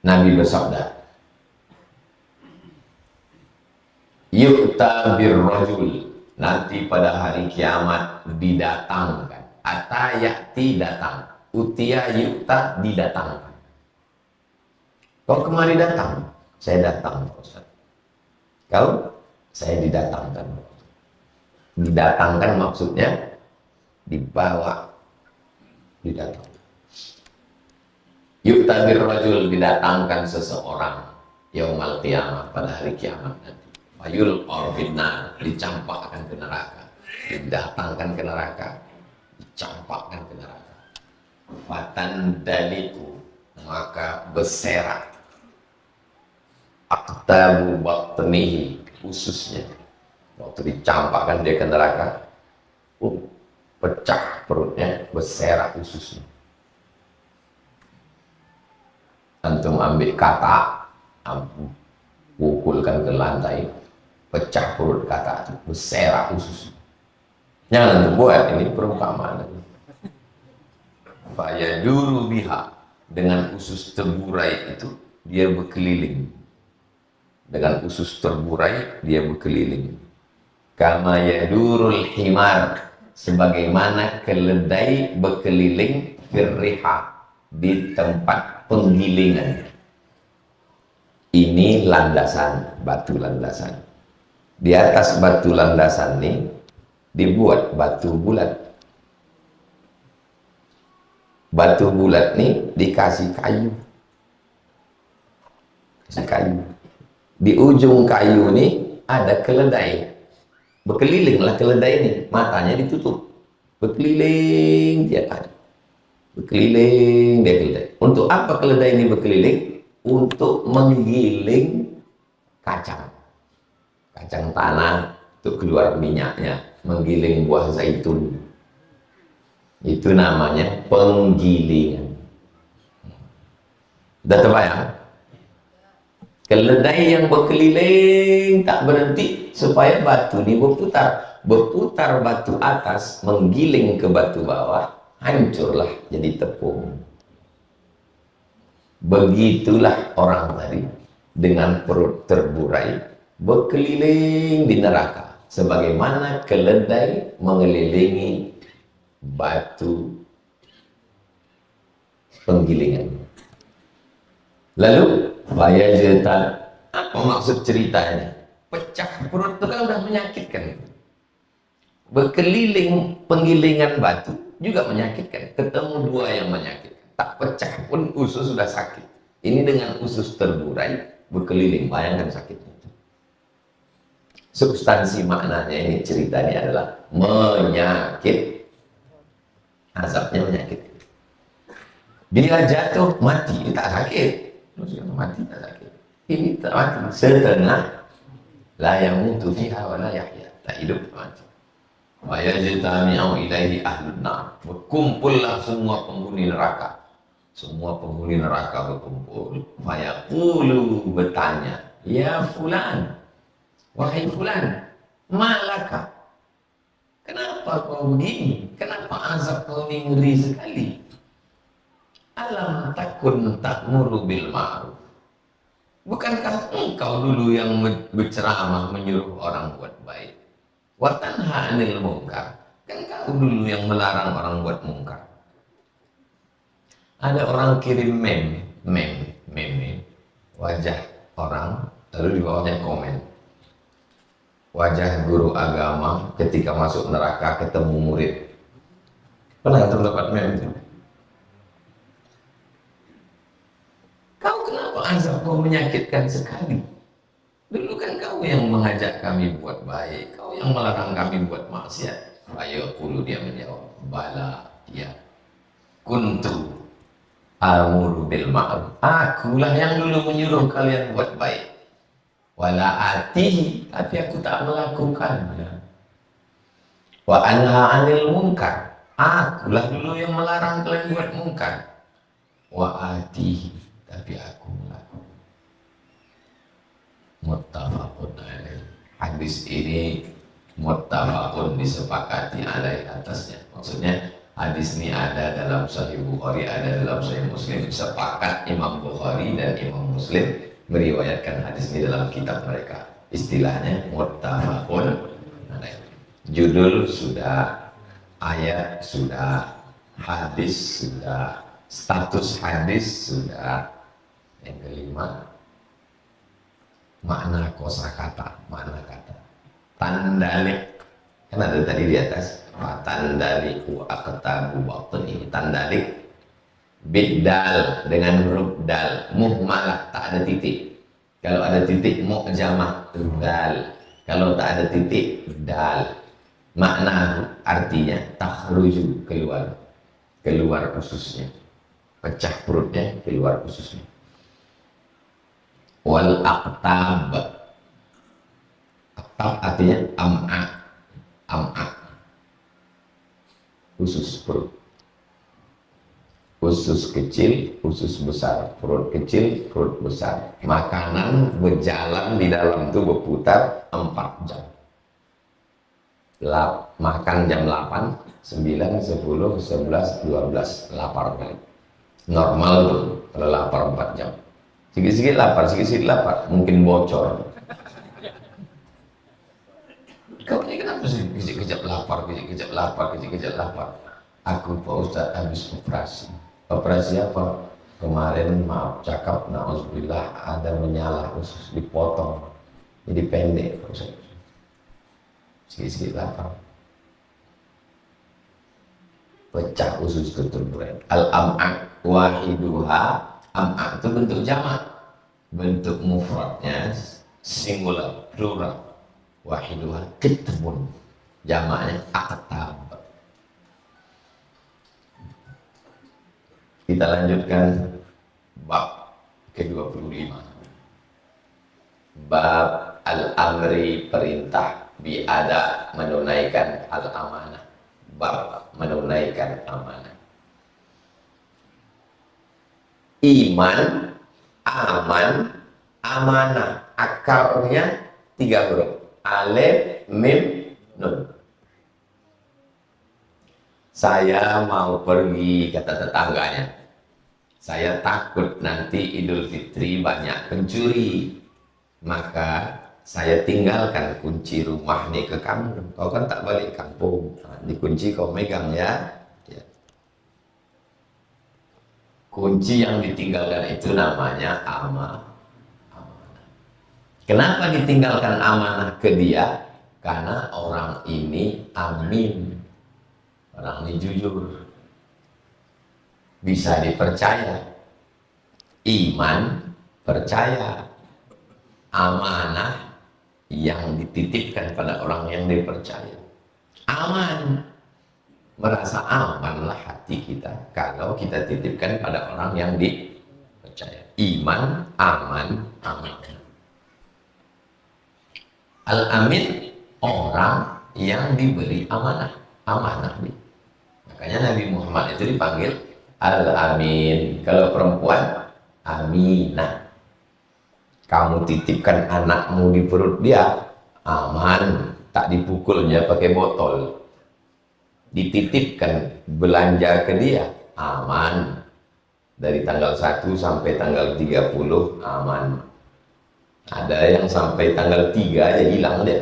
Nabi bersabda, yu'ta birrajul, nanti pada hari kiamat didatangkan. Atayati datang, utia yu'ta didatangkan. Kau kemari datang, saya datang Ustaz. Kau, saya didatangkan. Didatangkan maksudnya dibawa, didatang. Yu'ta birrajul, didatangkan seseorang yaumal qiyamah, pada hari kiamat nanti. Ayul orfinna, dicampakkan ke neraka, didatangkan ke neraka, dicampakkan ke neraka. Fatan daliku, maka berserak. Aktabu batnihi, ususnya. Waktu dicampakkan dia ke neraka, pecah perutnya, berserak ususnya. Antum ambil kata, pukulkan ke lantai, pecah perut kata itu, berserak usus. Jangan antum buat, ini perumpamaan. Fayaduru biha, dengan usus terburai itu dia berkeliling. Dengan usus terburai dia berkeliling. Kama yadurul himar, sebagaimana keledai berkeliling firriha, di tempat penggilingan. Ini landasan, batu landasan. Di atas batu landasan ini dibuat batu bulat. Batu bulat ini dikasih kayu. Kasih kayu. Di ujung kayu ini ada keledai. Berkelilinglah keledai ini, matanya ditutup. Berkeliling tiap hari. Berkeliling dia keledai. Untuk apa keledai ini berkeliling? Untuk menggiling kacang. Kacang tanah untuk keluar minyaknya, menggiling buah zaitun. Itu namanya penggilingan. Sudah terbayang? Keledai yang berkeliling tak berhenti supaya batu ini berputar. Berputar batu atas, menggiling ke batu bawah, hancurlah jadi tepung. Begitulah orang tadi dengan perut terburai berkeliling di neraka, sebagaimana keledai mengelilingi batu penggilingan. Lalu fayajetan, apa maksud ceritanya? Pecah perut itu kan udah menyakitkan. Berkeliling penggilingan batu juga menyakitkan. Ketemu dua yang menyakitkan. Tak pecah pun usus sudah sakit. Ini dengan usus terburai berkeliling, bayangkan sakitnya. Substansi maknanya ini ceritanya adalah menyakit. Azabnya menyakit. Bila jatuh mati tak sakit. Mati tak sakit. Ini tak mati. Setengah la yamutu fiha wa la yahya. Tak hidup mati. Wa yajtami'u ilaihi ahlun nar. Berkumpullah semua penghuni neraka. Semua penghuni neraka berkumpul. Fayaqulu, bertanya, ya fulan, wahai fulan, malaka, kenapa kau begini? Kenapa azab kau ini ngeri sekali? Alam takun ta'muru bil ma'ruf. Bukankah engkau dulu yang berceramah menyuruh orang buat baik? Wa tanha 'anil munkar. Kan kau dulu yang melarang orang buat mungkar. Ada orang kirim meme, wajah orang, lalu di bawahnya komen. Wajah guru agama ketika masuk neraka ketemu murid. Pernah antum dapat meme itu? Kau kenapa azab kau menyakitkan sekali? Dulu kan kau yang mengajak kami buat baik, kau yang melarang kami buat maksiat. Ayo kulu, dia menjawab, bala, ya, kuntu amuru bil ma'ruf. Akulah yang dulu menyuruh kalian buat baik. Wala atihi, tapi aku tak melakukannya. Wa anha 'anil munkar. Akulah dulu yang melarang kalian buat mungkar. Wa atihi, tapi aku melakukan. Muttafaqun alaih. Hadis ini muttafaqun, disepakati alaih atasnya. Maksudnya hadis ini ada dalam Sahih Bukhari, ada dalam Sahih Muslim. Sepakat Imam Bukhari dan Imam Muslim meriwayatkan hadis ini dalam kitab mereka. Istilahnya muttafaqun alaih. Judul sudah, ayat sudah, hadis sudah, status hadis sudah. Yang kelima, makna kosakata, makna kata. Tandalik, kan ada tadi di atas. Tandaliku aktabu batni. Tandalik bidal dengan huruf dal, muhmalah, tak ada titik. Kalau ada titik mu'jamah dal, kalau tak ada titik dal. Makna artinya takhruju, keluar ususnya, pecah perutnya, keluar ususnya. Wal aqtab, aqtab artinya am'a, usus perut. Usus kecil, usus besar, perut kecil, perut besar. Makanan berjalan di dalam itu berputar 4 jam. Makan jam 8, 9, 10, 11, 12, lapar kali. Normal tuh, kalau lapar 4 jam. Sikit-sikit lapar, mungkin bocor. Kau ini kenapa sih kejap-kejap lapar? Aku Pak Ustadz habis operasi. Operasi apa? Kemarin maaf cakap, na'udzubillah, ada menyalah usus, dipotong. Jadi pendek Pak Ustadz. Sikit-sikit lapar. Pecah usus itu terburai. Al-am'a wahiduha. Am'a itu bentuk jamak. Bentuk mufradnya singular, plural. Wahiduha kitmun, jamaknya aqtab. Kita lanjutkan bab ke-25. Bab al-amri, perintah, biada, menunaikan al-amanah. Bab menunaikan amanah. Iman, aman, amanah, akarnya 3 huruf. Alif, mim, nun. Saya mau pergi, kata tetangganya. Saya takut nanti Idul Fitri banyak pencuri. Maka saya tinggalkan kunci rumah nih ke kamu. Kau kan tak balik kampung. Nah, dikunci kau megang ya. kunci yang ditinggalkan itu namanya amanah. Kenapa ditinggalkan amanah ke dia? Karena orang ini amin, orang ini jujur, bisa dipercaya, iman, percaya, amanah yang dititipkan pada orang yang dipercaya. Aman, merasa amanlah hati kita kalau kita titipkan pada orang yang dipercaya. Iman, aman, aman. Al-amin, orang yang diberi amanah. Amanah nih. Makanya Nabi Muhammad itu dipanggil Al-amin. Kalau perempuan, aminah. Kamu titipkan anakmu di perut dia, aman. Tak dipukulnya pakai botol. Dititipkan belanja ke dia, aman. Dari tanggal 1 sampai tanggal 30, aman. Ada yang sampai tanggal 3 aja hilang dia.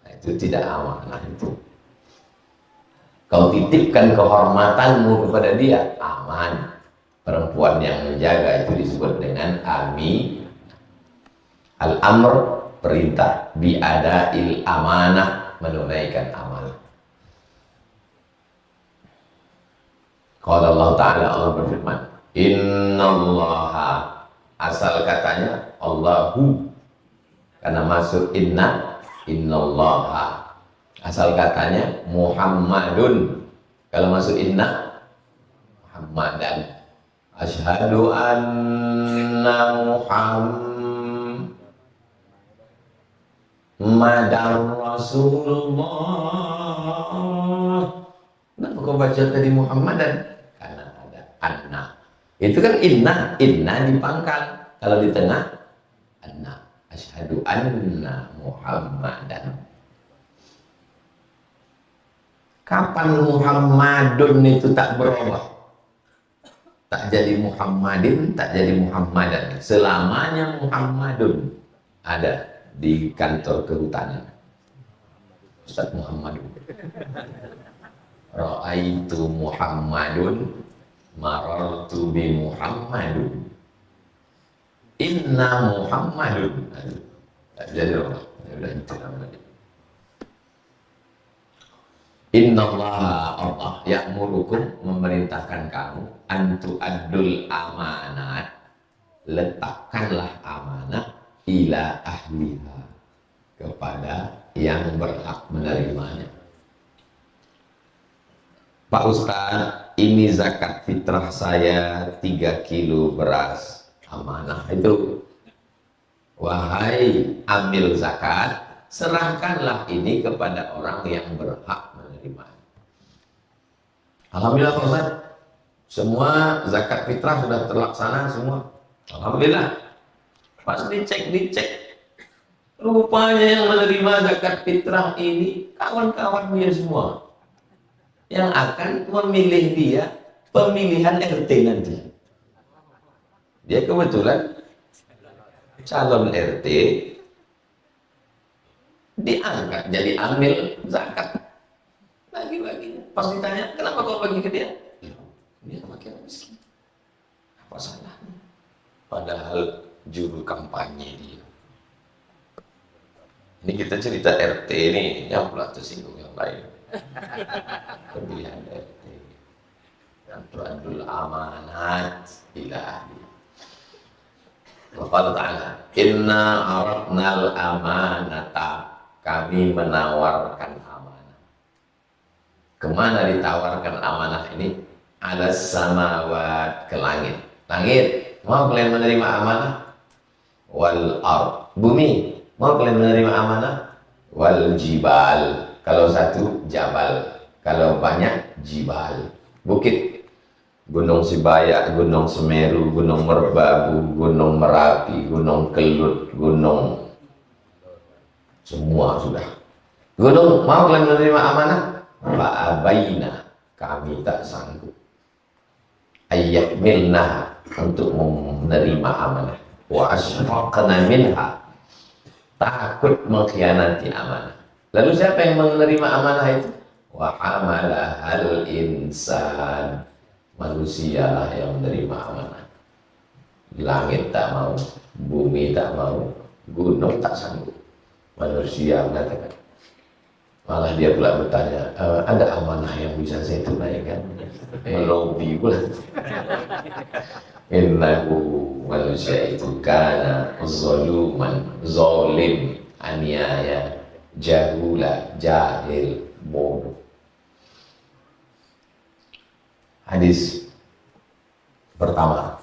Nah, itu tidak amanah itu. Kau titipkan kehormatanmu kepada dia, aman. Perempuan yang menjaga itu disebut dengan amin. Al-amr, perintah, biada'il amanah, menunaikan amanah. Qala Allah Ta'ala, Allah berfirman, innallaha, asal katanya Allahu, karena masuk innallaha. Asal katanya Muhammadun, kalau masuk inna, Muhammadan. Asyhadu anna Muhammadan Rasulullah. Kenapa kau baca tadi Muhammadan? Karena ada anna. Itu kan inna dipangkal. Kalau di tengah, anna. Asyhadu anna Muhammadan. Kapan Muhammadun itu tak berubah? Tak jadi Muhammadin, tak jadi Muhammadan. Selamanya Muhammadun ada di kantor kehutanan. Ustaz Muhammadun. Ra'aitu Muhammadun, marartu bi Muhammadun. Inna Muhammadun. Jadi udah itu namanya. Innallaha, Allah ya'murukum, memerintahkan kamu, antu adul amanat, letakkanlah amanah ila ahliha, kepada yang berhak menerimanya. Pak Ustaz, ini zakat fitrah saya 3 kilo beras, amanah itu. Wahai amil zakat, serahkanlah ini kepada orang yang berhak menerima. Alhamdulillah Pak Ustaz, semua zakat fitrah sudah terlaksana semua. Alhamdulillah. Pas dicek. Rupanya yang menerima zakat fitrah ini kawan-kawan dia semua. Yang akan memilih dia pemilihan RT nanti. Dia kebetulan calon RT, diangkat jadi amil zakat. Bagi-bagi. Pas ditanya, kenapa kau bagi ke dia? Dia pakai miskin. Apa salahnya? Padahal juru kampanye dia. Ini kita cerita RT ini, yang pula tersinggung yang lain. Pemilihan RT. Yang tuadul amanat ilahi. Qala ta'ala, inna aradnal amanata, kami menawarkan amanah. Kemana ditawarkan amanah ini? Ada samawat, ke langit. Langit, mau kalian menerima amanah? Wal ard, bumi, mau kalian menerima amanah? Wal jibal, kalau satu jabal, kalau banyak jibal, bukit. Gunung Sibayak, Gunung Semeru, Gunung Merbabu, Gunung Merapi, Gunung Kelut, Gunung semua sudah. Gunung, mau kalian menerima amanah? Fa'abaina, kami tak sanggup. Ayyahmilna, untuk menerima amanah. Wa asfaqna minha, takut mengkhianati amanah. Lalu siapa yang menerima amanah itu? Wa hamalahal insan, Manusia lah yang menerima amanah. Langit tak mau, bumi tak mau, gunung tak sanggup. Manusia mengatakan. Malah dia pula bertanya, ada amanah yang bisa saya tunaikan? Melobi pula. Innahu, manusia itu kana zaluman, zalim, aniaya, jahula, jahil, bodoh. Hadis pertama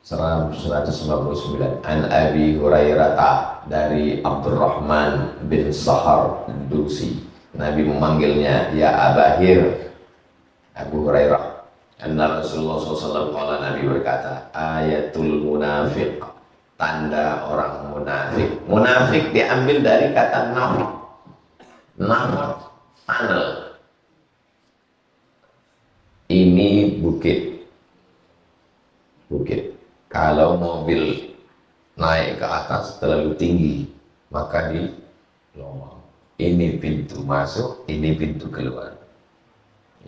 199 An Abi Hurairah, dari Abdurrahman bin Sahar Dusi. Nabi memanggilnya ya Abahir, Abu Hurairah. Anna Rasulullah SAW, Nabi berkata, ayatul munafiq, tanda orang munafik. Munafik diambil dari kata nafaq. Nafaq, tunnel. Ini bukit. Bukit. Kalau mobil naik ke atas terlalu tinggi, maka di lorong. Ini pintu masuk, ini pintu keluar.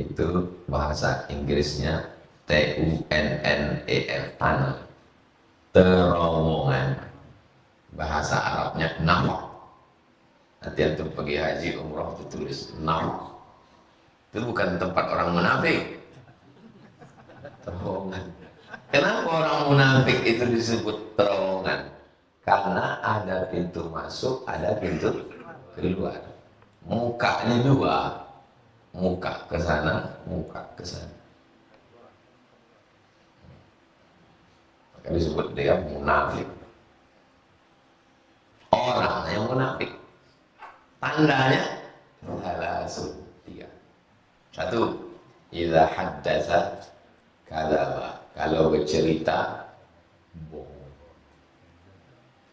Itu bahasa Inggrisnya TUNNEL, tunnel. Terowongan. Bahasa Arabnya nafaq. Nanti antum pergi haji umroh itu tulis nafaq. Itu bukan tempat orang munafik. Terowongan. Kenapa orang munafik itu disebut terowongan? Karena ada pintu masuk, ada pintu keluar. Mukanya dua, muka ke sana, muka ke sana. Maka disebut dia munafik. Orang yang munafik. Tandanya salasun, 3. 1, idza haddatsa kadzaba. Kalau bercerita bohong.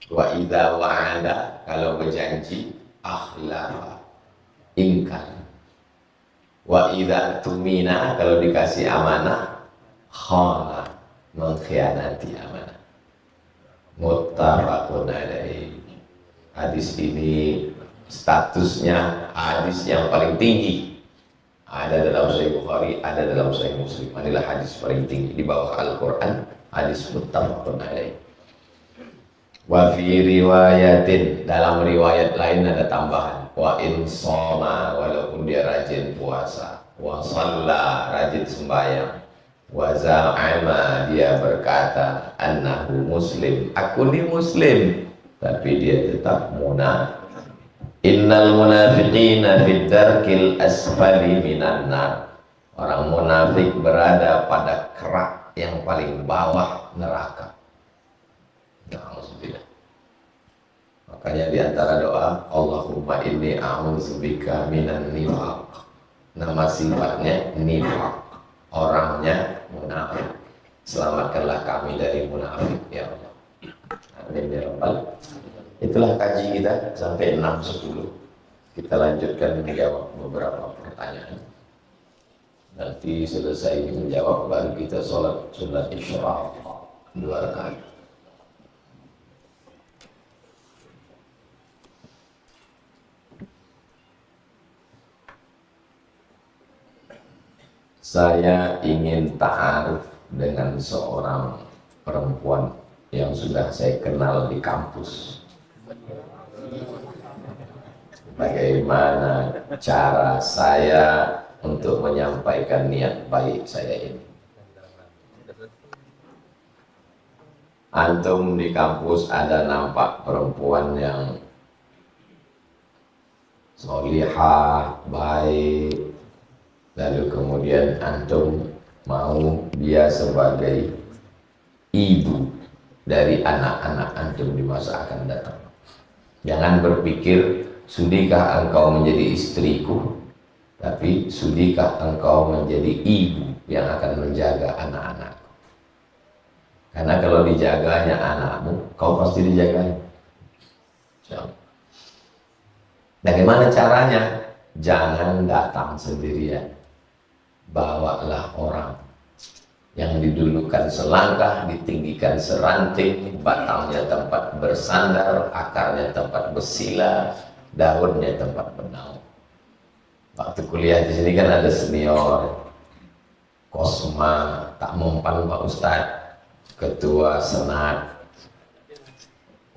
Wa idza wa'ada, kalau berjanji akhlafa, ingkar. Wa idza tumina, kalau dikasih amanah khana, mengkhianati amanah. Muttafaqun alaihi. Hadis ini statusnya hadis yang paling tinggi. Ada dalam Sahih Bukhari, ada dalam Sahih Muslim. Inilah hadis paling tinggi di bawah Al-Quran, hadis muttafaqun alaih. Wa fi riwayatin, dalam riwayat lain ada tambahan. Wa in shoma, walaupun dia rajin puasa. Wa shalla, rajin sembahyang. Wa za'ama, dia berkata annahu muslim, aku ni muslim, tapi dia tetap munafik. Innal munafiqina fid darkil asfali minan nar. Orang munafik berada pada kerak yang paling bawah neraka. Alhamdulillah. Makanya di antara doa, Allahumma inni a'udzubika minan nifaq. Nama sifatnya nifaq, orangnya munafik. Selamatkanlah kami dari munafik ya Allah. Amin ya rabbal. Itulah kaji kita sampai 6.10. Kita lanjutkan menjawab beberapa pertanyaan. Nanti selesai menjawab baru kita sholat sunat isyraq 2 rakaat. Saya ingin ta'aruf dengan seorang perempuan yang sudah saya kenal di kampus. Bagaimana cara saya untuk menyampaikan niat baik saya ini? Antum di kampus ada nampak perempuan yang sholihah, baik, lalu kemudian antum mau dia sebagai ibu dari anak-anak antum di masa akan datang. Jangan berpikir, sudikah engkau menjadi istriku, tapi sudikah engkau menjadi ibu yang akan menjaga anak-anakku. Karena kalau dijaganya anakmu, kau pasti dijaganya. Bagaimana caranya? Jangan datang sendirian. Bawalah orang yang didulukan selangkah, ditinggikan seranting, batangnya tempat bersandar, akarnya tempat bersila, daunnya tempat bernaung. Waktu kuliah di sini kan ada senior, Kosma tak mempan Pak Ustadz, ketua senat,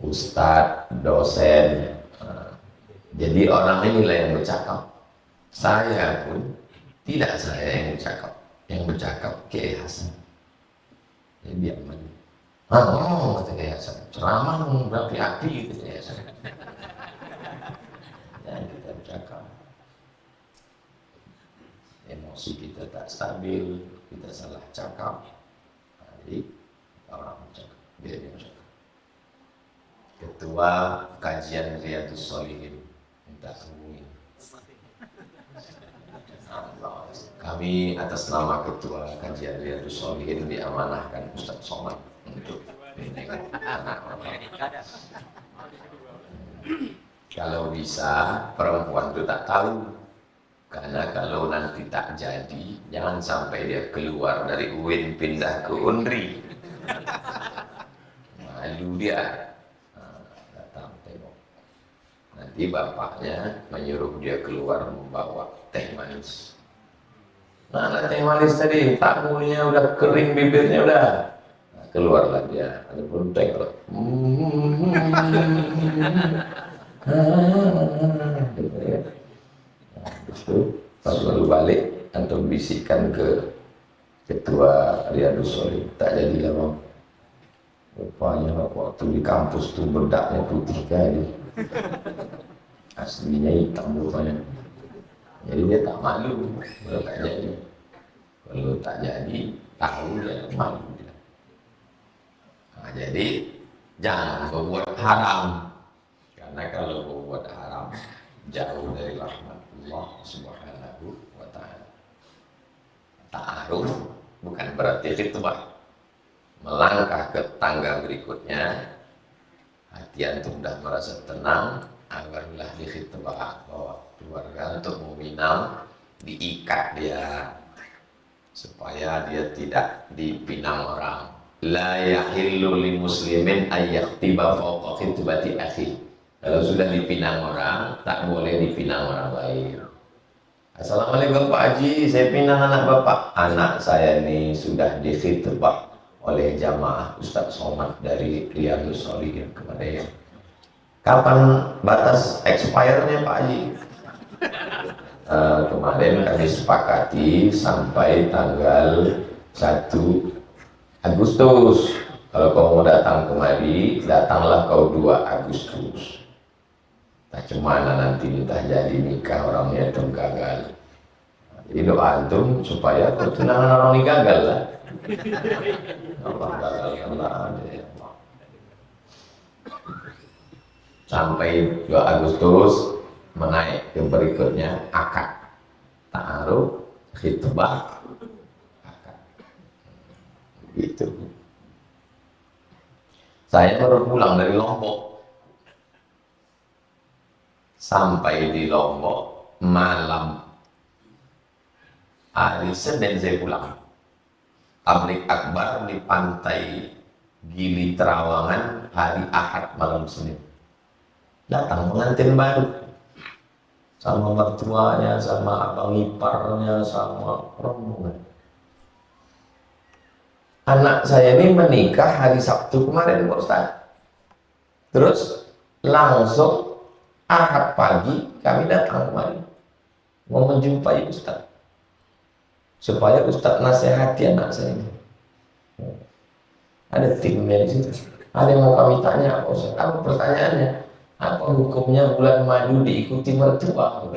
ustadz, dosen. Jadi orang inilah yang bercakap. Saya pun tidak saya yang bercakap, yang bercakap Kiai Hasan. Jadi dia kata Kiai Hasan, ceramah berapi-api gitu Kiai Hasan. Dan kita bercakap. Emosi kita tak stabil, kita salah cakap. Jadi orang bercakap, dia bercakap. Ketua kajian Riyadhus Shalihin minta hubungi. Kami atas nama ketua kajian Riyadhus Shalihin diamanahkan Ustaz Somad untuk menengok anak-anak. Kalau bisa perempuan itu tak tahu, karena kalau nanti tak jadi, jangan sampai dia keluar dari UIN pindah ke UNRI. Malu dia. Nanti bapaknya menyuruh dia keluar membawa teh manis. Nah, teh manis tadi, tamunya udah kering bibirnya udah. Nah, keluarlah dia, ada bunting loh. Itu pas baru balik, antum bisikan ke ketua Riyadhus Shalihin, tak jadi lama. Rupanya waktu di kampus tuh bedaknya putih kali. Aslinya hitam rupanya. Jadi dia tak malu kalau tak jadi. Kalau tak jadi, tahu dia malu dia. Nah, jadi jangan berbuat haram. Karena kalau berbuat haram, jauh dari rahmat Allah Subhanahu wa ta'ala. Ta'aruf bukan berarti khitbah. Melangkah ke tangga berikutnya, hati antum sudah merasa tenang, barulah dikhitbah bahwa keluarga untuk meminang, diikat dia supaya dia tidak dipinang orang. La yahillu li muslimin ayyakhtiba fawqa khitbati akhi. Kalau sudah dipinang orang, tak boleh dipinang orang lain. Assalamualaikum Pak Haji, saya pinang anak Bapak. Anak saya ini sudah dikhitbah oleh jamaah Ustaz Somad dari Riyadhus Shalihin kepada. Kapan batas expirednya Pak Haji? Kemarin kami sepakati sampai tanggal 1 Agustus. Kalau kau mau datang kemari, datanglah kau 2 Agustus. Tak cemana nanti entah jadi nikah orangnya itu gagal. Jadi doa antum supaya pertunangan orang ini gagal lah. Allah gagalkanlah ya Allah. Sampai 2 Agustus menaik ke berikutnya akad, ta'aruf, khitbah, akad. Gitu. Saya baru pulang dari Lombok. Sampai di Lombok malam hari Senin saya pulang. Tablik akbar di pantai Gili Terawangan hari Ahad malam Senin. Datang pengantin baru sama mertuanya, sama abang iparnya, sama rombongan. Anak saya ini menikah hari Sabtu kemarin Pak Ustaz. Terus langsung Ahad pagi kami datang kemari mau menjumpai Ustaz supaya Ustaz nasihati anak saya ini. Ada timnya di situ. Ada yang mau kami tanya, Ustaz, apa pertanyaannya? Apa hukumnya bulan madu diikuti mertua?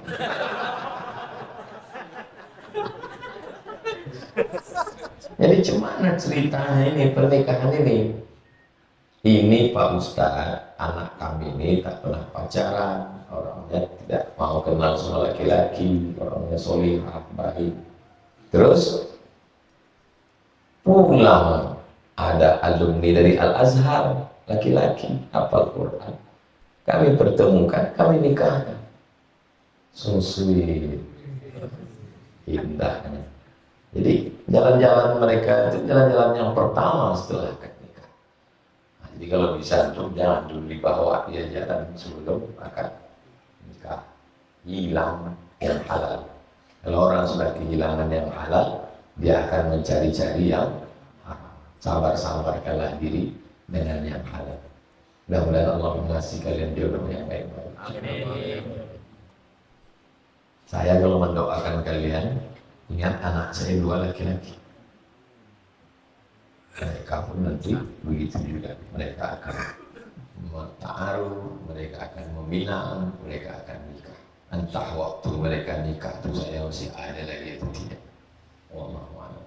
Jadi gimana ceritanya ini pernikahan ini? Ini Pak Ustaz, anak kami ini tak pernah pacaran, orangnya tidak mau kenal sama laki-laki, orangnya solihah, baik. Terus pulang ada alumni dari Al-Azhar, laki-laki, hafal Quran. Kami pertemukan, kami nikahkan. So sweet, indahnya. Jadi jalan-jalan mereka itu jalan-jalan yang pertama setelah akad nikah. Nah, jadi kalau bisa tuh jangan dulu dibawa dia jalan sebelum akad nikah. Hilang yang halal. Kalau orang sudah kehilangan yang halal, dia akan mencari-cari yang sabar-sabarkanlah diri dengan yang halal. Mudah-mudahan Allah mengasih kalian jodoh yang baik-baik. Saya kalau mendoakan kalian, ingat anak saya 2 laki-laki. Mereka pun nanti begitu juga. Mereka akan ta'aruf, mereka akan meminang, mereka akan nikah. Entah waktu mereka nikah itu saya masih ada lagi atau tidak. Wallahu a'lam.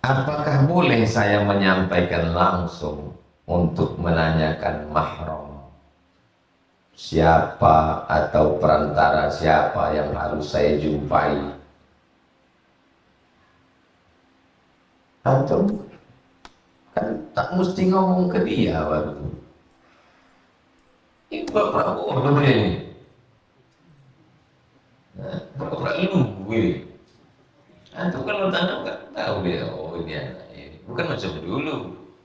Apakah boleh saya menyampaikan langsung untuk menanyakan mahram? Siapa atau perantara siapa yang harus saya jumpai? Antum kan tak mesti ngomong ke dia waktu. Ini bapak ini. Bapak lu ini. Antum kalau tanam kan tahu dia, oh ini anak ini. Bukan macam dulu.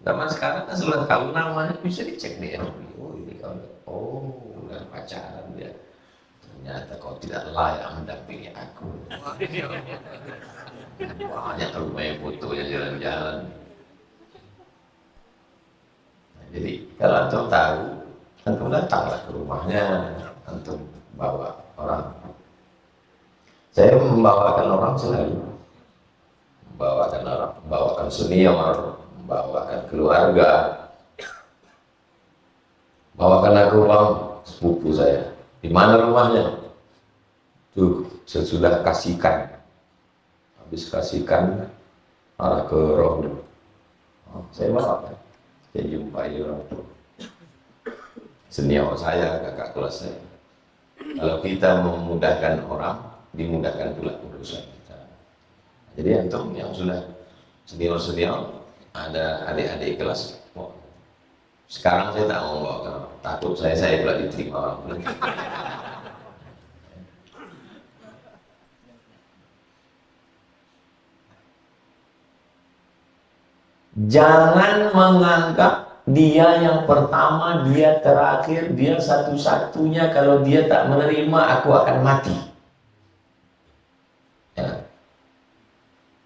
Zaman sekarang kan sudah tahu namanya, bisa dicek dia. Oh ini kalau, oh udah pacaran dia. Ternyata kau tidak layak mendampingi aku. Banyak rumah yang fotonya jalan-jalan. Nah, jadi kalau antum tahu, antum datanglah ke rumahnya, antum bawa orang. Saya membawakan orang selalu, membawakan senior, membawakan keluarga, bawakan aku bang sepupu saya. Di mana rumahnya? Tuh sesudah kasihkan. Habis kasihkan arah ke roh. Saya bawa, saya jumpai orang tua senior saya, kakak kelas saya. Kalau kita memudahkan orang, dimudahkan pula urusan kita. Jadi antum yang sudah senior ada adik-adik kelas, sekarang saya tak mau bawa, takut saya pula diterima orang. Jangan menganggap dia yang pertama, dia terakhir, dia satu-satunya. Kalau dia tak menerima, aku akan mati. Ya.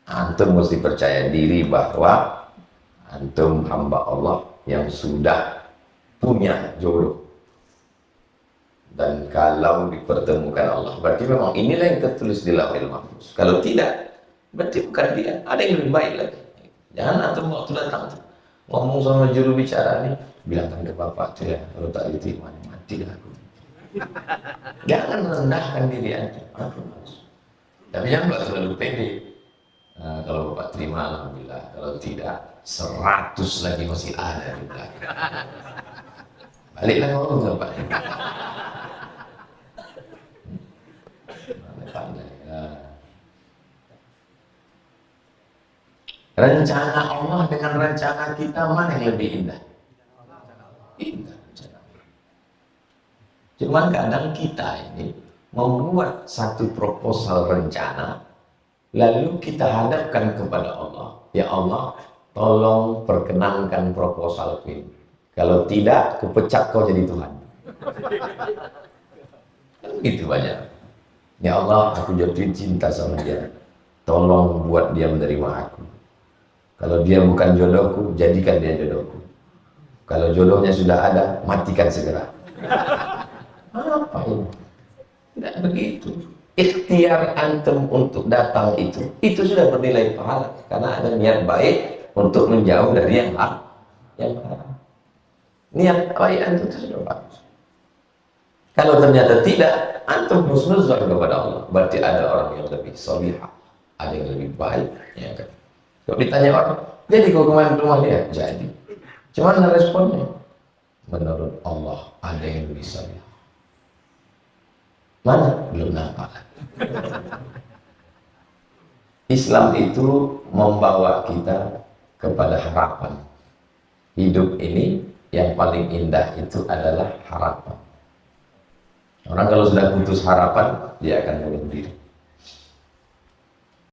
Antum mesti percaya diri bahwa antum hamba Allah yang sudah punya jodoh. Dan kalau dipertemukan Allah, berarti memang inilah yang tertulis di Lauhul Mahfuz. Kalau tidak, berarti bukan dia. Ada yang lebih baik lagi. Jangan antum waktu datang ngomong sama juru bicara ini, bilangkan ke bapak tuh ya, kalau tak diterima mati lah aku. Jangan merendahkan diri antum. Tapi jangan terlalu pede. Nah, kalau bapak terima alhamdulillah, kalau tidak 100 lagi masih ada di belakang. Baliklah ngomong ke bapak. Pandai. Rencana Allah dengan rencana kita mana yang lebih indah? Indah rencana Allah. Cuman kadang kita ini membuat satu proposal rencana, lalu kita hadapkan kepada Allah. Ya Allah, tolong perkenankan proposalku ini. Kalau tidak, kupecat kau jadi Tuhan. Kan gitu banyak. Ya Allah, aku jatuh cinta sama dia. Tolong buat dia menerima aku. Kalau dia bukan jodohku, jadikan dia jodohku. Kalau jodohnya sudah ada, matikan segera. Apa ini? Tidak begitu. Ikhtiar antum untuk datang itu sudah bernilai pahala. Karena ada niat baik untuk menjauh dari yang haram. Niat baik antum itu sudah bagus. Kalau ternyata tidak, antum husnuzan kepada Allah. Berarti ada orang yang lebih salihah, ada yang lebih baik. Ya kan? Kalau ditanya orang, jadi kau kemarin ke rumah dia? Jadi. Cuman responnya, menurut Allah ada yang lebih salihah. Mana? Belum nampak. Islam itu membawa kita kepada harapan. Hidup ini yang paling indah itu adalah harapan. Orang kalau sudah putus harapan, dia akan bunuh diri.